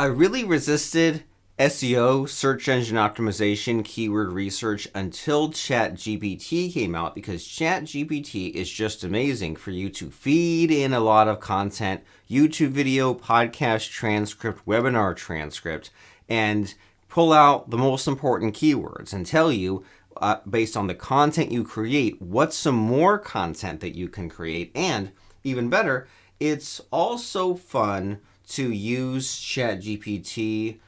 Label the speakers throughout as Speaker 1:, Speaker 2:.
Speaker 1: I really resisted SEO, search engine optimization, keyword research until ChatGPT came out, because ChatGPT is just amazing for you to feed in a lot of content, YouTube video, podcast transcript, webinar transcript, and pull out the most important keywords and tell you, based on the content you create, what's some more content that you can create. And even better, it's also fun to use ChatGPT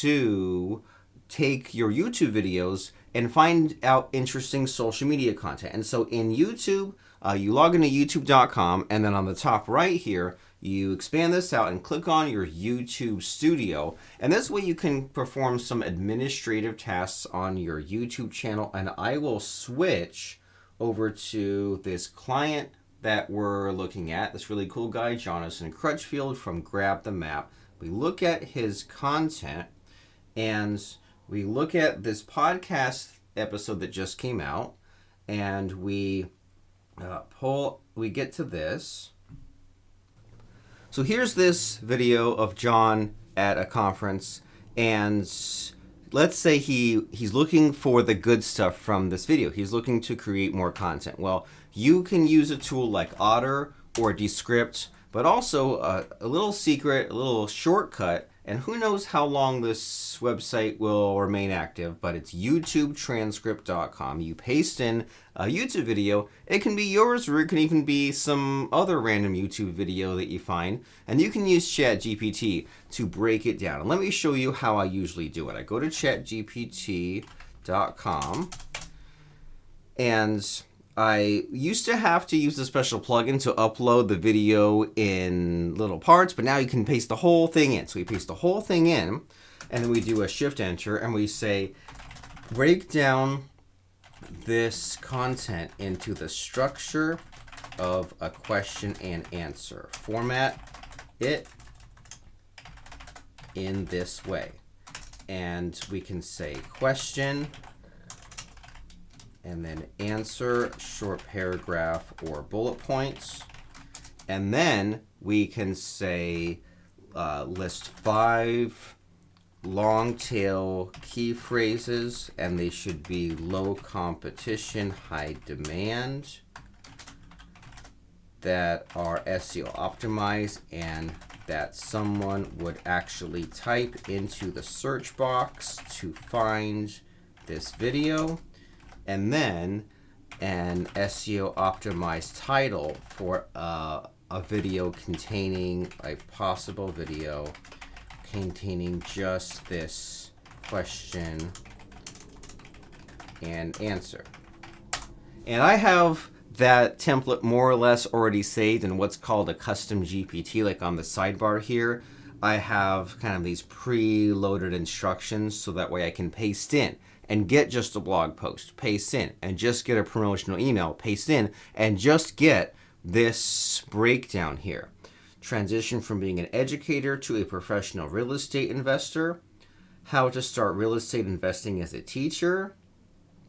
Speaker 1: to take your YouTube videos and find out interesting social media content. And so in YouTube, you log into youtube.com, and then on the top right here, you expand this out and click on your YouTube studio. And this way you can perform some administrative tasks on your YouTube channel. And I will switch over to this client that we're looking at, this really cool guy, Jonathan Crutchfield from Grab the Map. We look at his content, and we look at this podcast episode that just came out, and we get to this. So here's this video of John at a conference, and let's say he's looking for the good stuff from this video. He's looking to create more content. Well, you can use a tool like Otter or Descript, but also a little secret, a little shortcut, and who knows how long this website will remain active, but it's YouTubeTranscript.com. You paste in a YouTube video. It can be yours, or it can even be some other random YouTube video that you find, and you can use ChatGPT to break it down. And let me show you how I usually do it. I go to ChatGPT.com, and I used to have to use a special plugin to upload the video in little parts, but now you can paste the whole thing in. So we paste the whole thing in, and then we do a Shift Enter, and we say, break down this content into the structure of a question and answer. Format it in this way. And we can say question, and then answer, short paragraph or bullet points. And then we can say list 5 long tail key phrases, and they should be low competition, high demand, that are SEO optimized and that someone would actually type into the search box to find this video. And then an SEO optimized title for a video containing a possible video containing just this question and answer. And I have that template more or less already saved in what's called a custom GPT, like on the sidebar here. I have kind of these pre-loaded instructions, so that way I can paste in and get just a blog post, paste in, and just get a promotional email, paste in, and just get this breakdown here. Transition from being an educator to a professional real estate investor. How to start real estate investing as a teacher.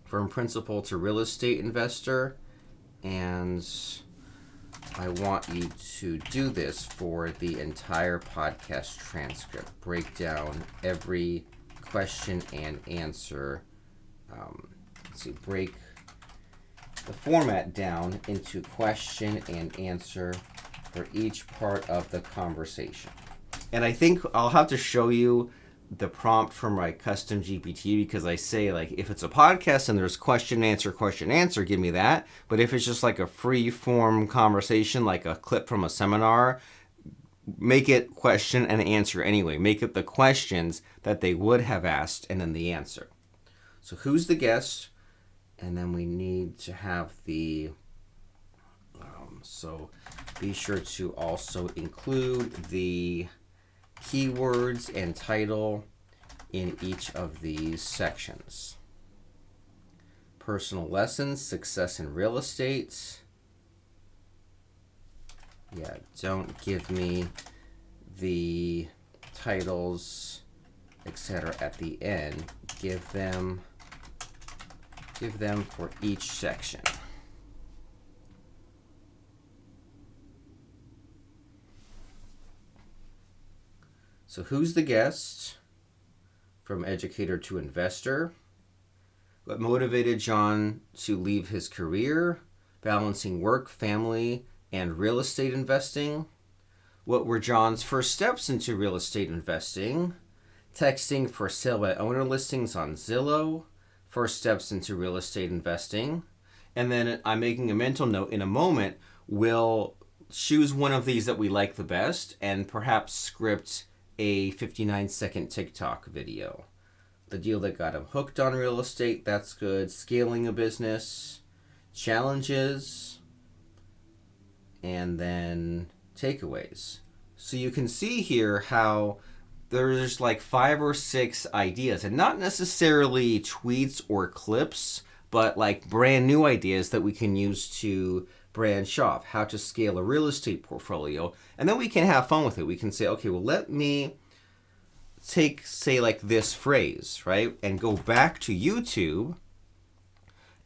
Speaker 1: From principal to real estate investor. And I want you to do this for the entire podcast transcript. Break down every question and answer. Break the format down into question and answer for each part of the conversation. And I think I'll have to show you the prompt from my custom GPT, because I say, like, if it's a podcast and there's question, answer, give me that. But if it's just like a free form conversation, like a clip from a seminar, make it question and answer anyway. Make it the questions that they would have asked and then the answer. So who's the guest? And then we need to have the, so be sure to also include the keywords and title in each of these sections. Personal lessons, success in real estate. Yeah, don't give me the titles, etc. at the end. Give them for each section. So who's the guest? From educator to investor. What motivated John to leave his career? Balancing work, family, and real estate investing. What were John's first steps into real estate investing? Texting for sale by owner listings on Zillow. First steps into real estate investing. And then I'm making a mental note. In a moment, we'll choose one of these that we like the best and perhaps script a 59-second TikTok video. The deal that got him hooked on real estate, that's good. Scaling a business, challenges, and then takeaways. So you can see here how there's like 5 or 6 ideas, and not necessarily tweets or clips, but like brand new ideas that we can use to branch off, how to scale a real estate portfolio. And then we can have fun with it. We can say, okay, well, let me take, say, like this phrase, right? And go back to YouTube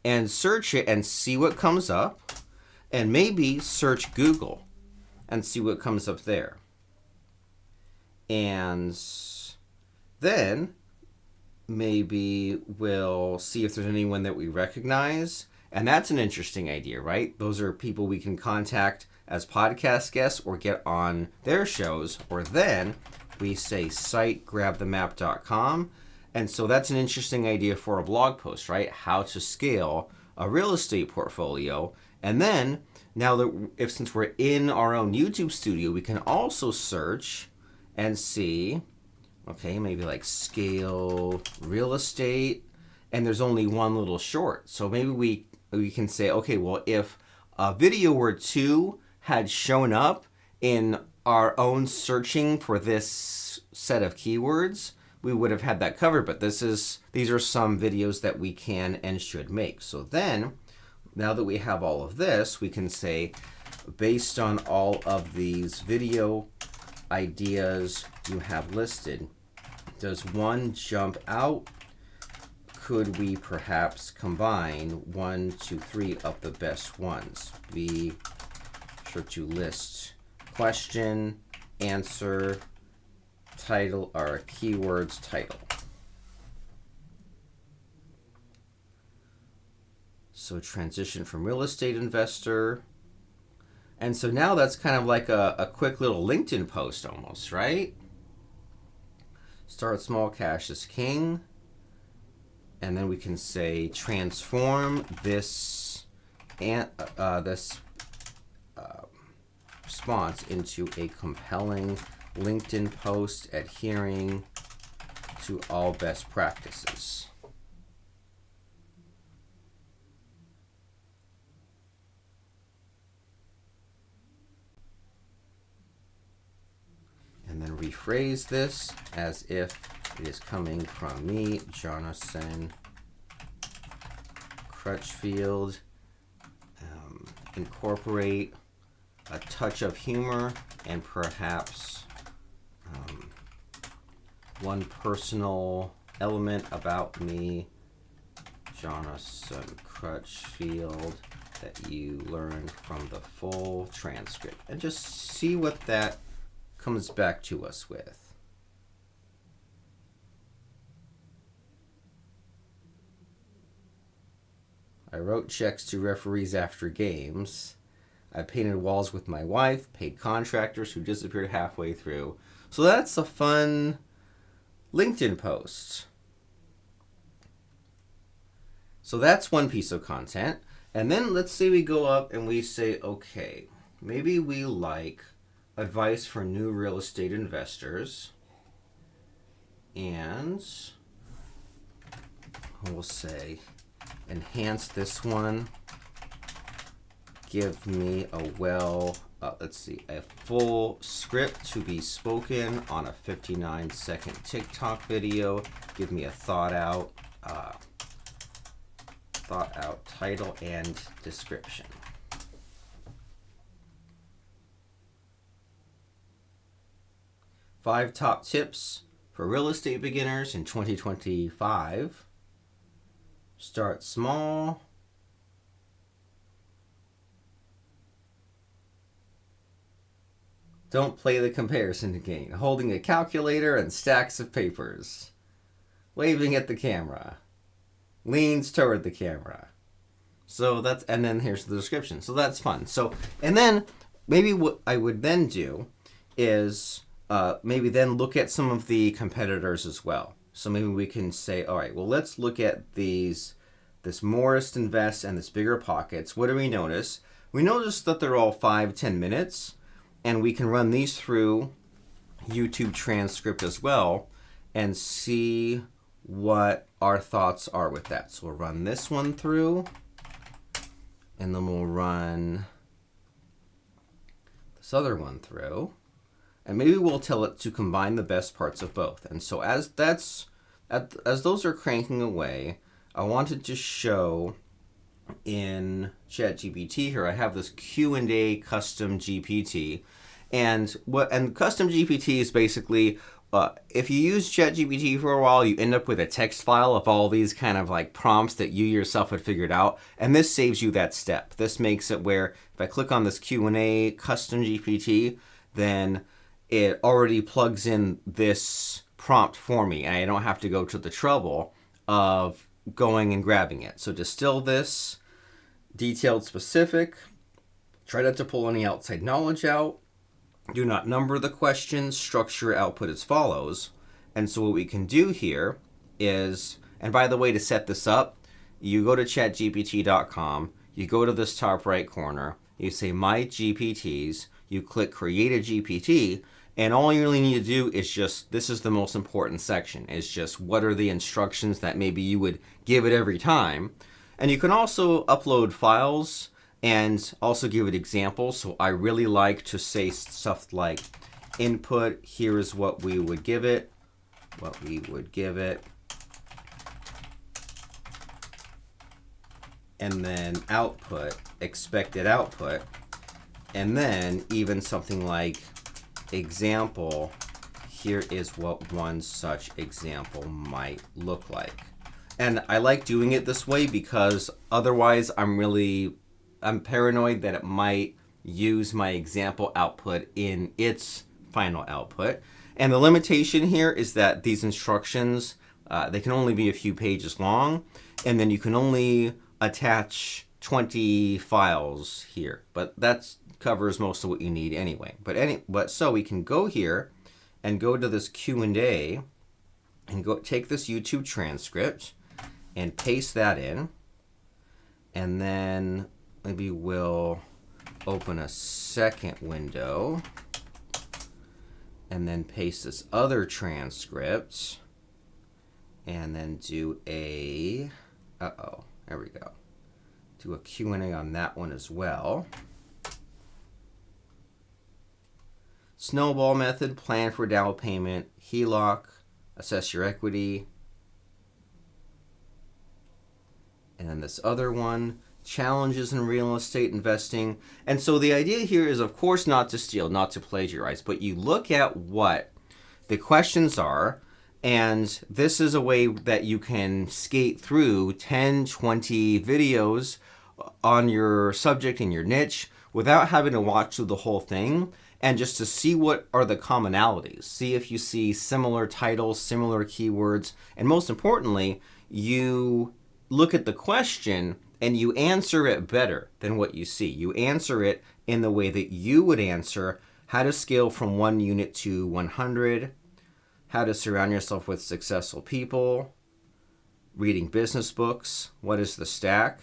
Speaker 1: and search it and see what comes up. And maybe search Google and see what comes up there. And then maybe we'll see if there's anyone that we recognize. And that's an interesting idea, right? Those are people we can contact as podcast guests or get on their shows. Or then we say site grabthemap.com. And so that's an interesting idea for a blog post, right? How to scale a real estate portfolio. And then now that since we're in our own YouTube studio, we can also search and see, okay, maybe like scale real estate, and there's only one little short. So maybe we can say, okay, well, if a video or two had shown up in our own searching for this set of keywords, we would have had that covered. But these are some videos that we can and should make. So then, now that we have all of this, we can say, based on all of these video ideas you have listed, does one jump out? Could we perhaps combine 1, 2, 3 of the best ones? Be sure to list question, answer, title, or keywords title. So transition from real estate investor. And so now that's kind of like a quick little LinkedIn post almost, right? Start small, cash is king. And then we can say transform this response into a compelling LinkedIn post adhering to all best practices. And then rephrase this as if it is coming from me, Jonathan Crutchfield. Incorporate a touch of humor and perhaps one personal element about me, Jonathan Crutchfield, that you learned from the full transcript. And just see what that comes back to us with. I wrote checks to referees after games. I painted walls with my wife, paid contractors who disappeared halfway through. So that's a fun LinkedIn post. So that's one piece of content. And then let's say we go up and we say, okay, maybe we like advice for new real estate investors. And we'll say, enhance this one. Give me a a full script to be spoken on a 59-second TikTok video. Give me a thought out title and description. Five top tips for real estate beginners in 2025. Start small. Don't play the comparison game. Holding a calculator and stacks of papers. Waving at the camera. Leans toward the camera. So that's, and then here's the description. So that's fun. So, and then maybe what I would then do is maybe then look at some of the competitors as well. So maybe we can say, all right, well, let's look at this Morris Invest and this Bigger Pockets. What do we notice? We notice that they're all 5-10 minutes, and we can run these through YouTube Transcript as well and see what our thoughts are with that. So we'll run this one through, and then we'll run this other one through, and maybe we'll tell it to combine the best parts of both. And so as those are cranking away, I wanted to show in ChatGPT here, I have this Q&A custom GPT, and custom GPT is basically if you use ChatGPT for a while, you end up with a text file of all these kind of like prompts that you yourself had figured out, and this saves you that step. This makes it where if I click on this Q&A custom GPT, then it already plugs in this prompt for me, and I don't have to go to the trouble of going and grabbing it. So distill this, detailed, specific, try not to pull any outside knowledge out, do not number the questions, structure output as follows. And so what we can do here is, and by the way, to set this up, you go to chatgpt.com, you go to this top right corner, you say My GPTs, you click Create a GPT, and all you really need to do is just, this is the most important section, is just what are the instructions that maybe you would give it every time. And you can also upload files and also give it examples. So I really like to say stuff like input, here is what we would give it, and then output, expected output, and then even something like example, here is what one such example might look like. And I like doing it this way because otherwise I'm paranoid that it might use my example output in its final output. And the limitation here is that these instructions, they can only be a few pages long, and then you can only attach 20 files here. But that covers most of what you need anyway. But so we can go here and go to this Q&A and go take this YouTube transcript and paste that in, and then maybe we'll open a second window and then paste this other transcript and then do a, there we go. Do a Q&A on that one as well. Snowball method, plan for down payment, HELOC, assess your equity. And then this other one, challenges in real estate investing. And so the idea here is, of course, not to steal, not to plagiarize, but you look at what the questions are, and this is a way that you can skate through 10, 20 videos on your subject and your niche without having to watch through the whole thing, and just to see what are the commonalities. See if you see similar titles, similar keywords, and most importantly, you look at the question and you answer it better than what you see. You answer it in the way that you would answer how to scale from 1 unit to 100, how to surround yourself with successful people, reading business books, what is the stack,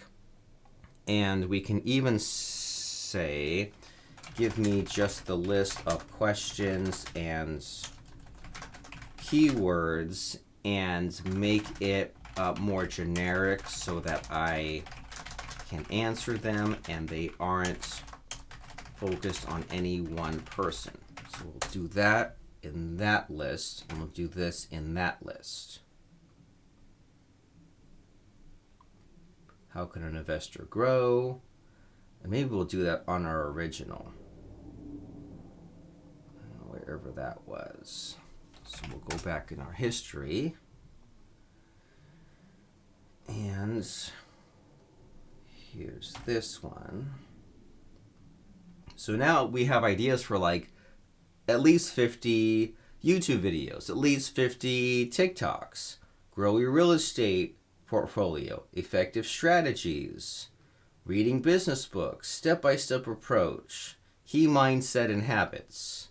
Speaker 1: and we can even say, give me just the list of questions and keywords and make it more generic so that I can answer them and they aren't focused on any one person. So we'll do that in that list, and we'll do this in that list. How can an investor grow? And maybe we'll do that on our original, wherever that was. So we'll go back in our history. And here's this one. So now we have ideas for like at least 50 YouTube videos, at least 50 TikToks, grow your real estate portfolio, effective strategies, reading business books, step-by-step approach, key mindset and habits.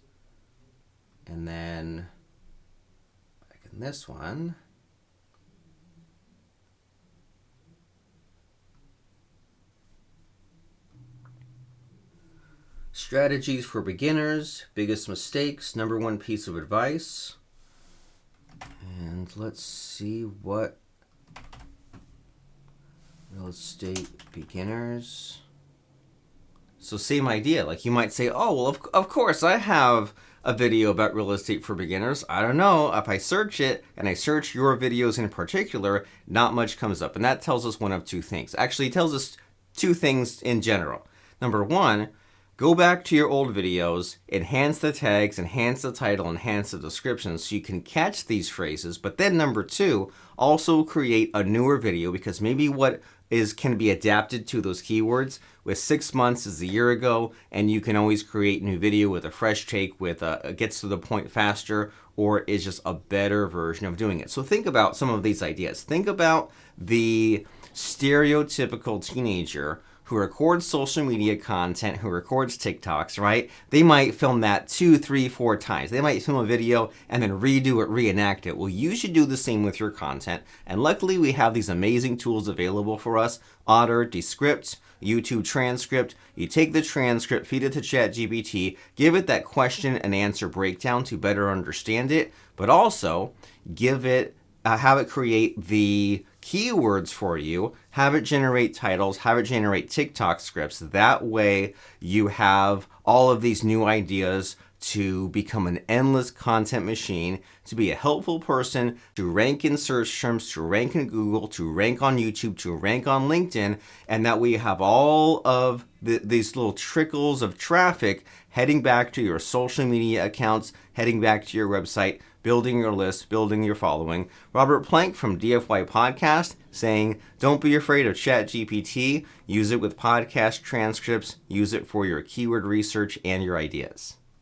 Speaker 1: And then back in this one, strategies for beginners, biggest mistakes, number one piece of advice. And let's see what real estate beginners. So same idea. Like you might say, oh, well, of course I have a video about real estate for beginners. I don't know. If I search it and I search your videos in particular, not much comes up. And that tells us one of two things. Actually, it tells us two things in general. Number one, go back to your old videos, enhance the tags, enhance the title, enhance the description so you can catch these phrases. But then number two, also create a newer video because maybe what can be adapted to those keywords with 6 months is a year ago, and you can always create a new video with a fresh take, with gets to the point faster, or is just a better version of doing it. So think about some of these ideas. Think about the stereotypical teenager who records social media content, who records TikToks, right? They might film that 2, 3, 4 times. They might film a video and then redo it, reenact it. Well, you should do the same with your content. And luckily, we have these amazing tools available for us. Otter, Descript, YouTube Transcript. You take the transcript, feed it to ChatGPT, give it that question and answer breakdown to better understand it, but also give it, have it create the keywords for you, have it generate titles, have it generate TikTok scripts. That way you have all of these new ideas to become an endless content machine, to be a helpful person, to rank in search terms, to rank in Google, to rank on YouTube, to rank on LinkedIn, and that way you have all of these little trickles of traffic heading back to your social media accounts, heading back to your website, building your list, building your following. Robert Plank from DFY Podcast saying, don't be afraid of ChatGPT. Use it with podcast transcripts. Use it for your keyword research and your ideas.